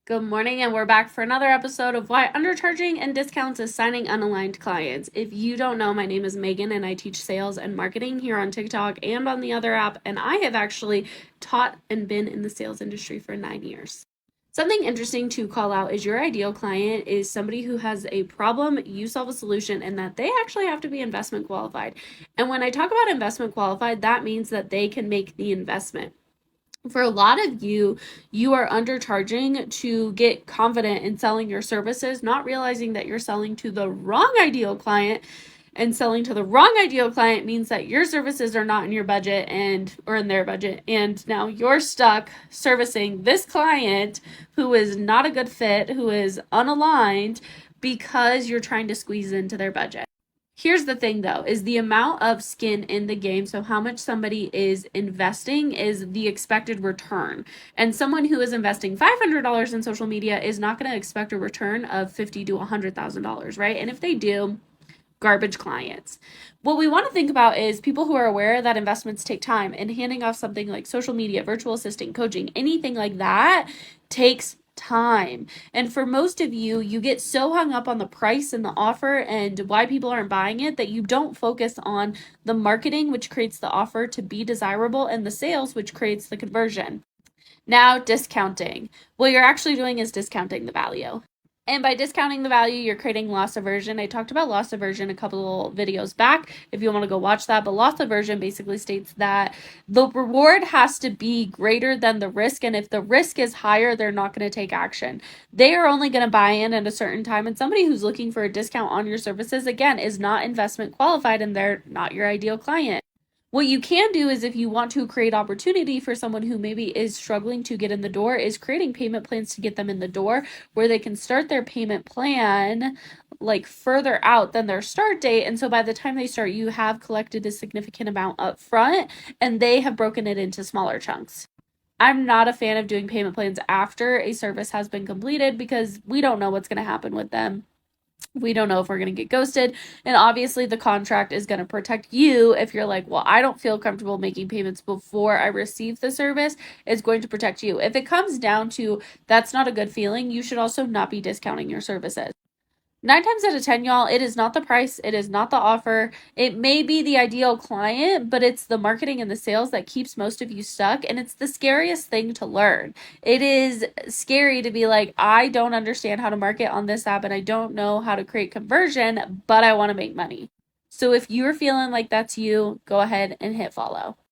Good morning, and we're back for another episode of Why Undercharging and Discounts is Signing Unaligned Clients. If you don't know, my name is Megan, and I teach sales and marketing here on TikTok and on the other app, and I have actually taught and been in the sales industry for 9 years. Something interesting to call out is your ideal client is somebody who has a problem, you solve a solution, and that they actually have to be investment qualified. And when I talk about investment qualified, that means that they can make the investment. For a lot of you are undercharging to get confident in selling your services, not realizing that you're selling to the wrong ideal client. And selling to the wrong ideal client means that your services are not in your budget or in their budget, and now you're stuck servicing this client who is not a good fit, who is unaligned, because you're trying to squeeze into their budget. Here's the thing though, is the amount of skin in the game. So how much somebody is investing is the expected return. And someone who is investing $500 in social media is not going to expect a return of $50,000 to $100,000, right? And if they do, garbage clients. What we want to think about is people who are aware that investments take time, and handing off something like social media, virtual assistant, coaching, anything like that takes time. And for most of you, you get so hung up on the price and the offer and why people aren't buying it that you don't focus on the marketing, which creates the offer to be desirable, and the sales, which creates the conversion. Now, discounting. What you're actually doing is discounting the value. And by discounting the value, you're creating loss aversion. I talked about loss aversion a couple videos back if you want to go watch that. But loss aversion basically states that the reward has to be greater than the risk. And if the risk is higher, they're not going to take action. They are only going to buy in at a certain time. And somebody who's looking for a discount on your services, again, is not investment qualified, and they're not your ideal client. What you can do is, if you want to create opportunity for someone who maybe is struggling to get in the door, is creating payment plans to get them in the door, where they can start their payment plan like further out than their start date. And so by the time they start, you have collected a significant amount up front and they have broken it into smaller chunks. I'm not a fan of doing payment plans after a service has been completed, because we don't know what's going to happen with them. We don't know if we're going to get ghosted. And obviously, the contract is going to protect you if you're like, well, I don't feel comfortable making payments before I receive the service. It's going to protect you. If it comes down to that's not a good feeling, you should also not be discounting your services. 9 times out of 10, y'all, it is not the price. It is not the offer. It may be the ideal client, but it's the marketing and the sales that keeps most of you stuck. And it's the scariest thing to learn. It is scary to be like, I don't understand how to market on this app, and I don't know how to create conversion, but I want to make money. So if you're feeling like that's you, go ahead and hit follow.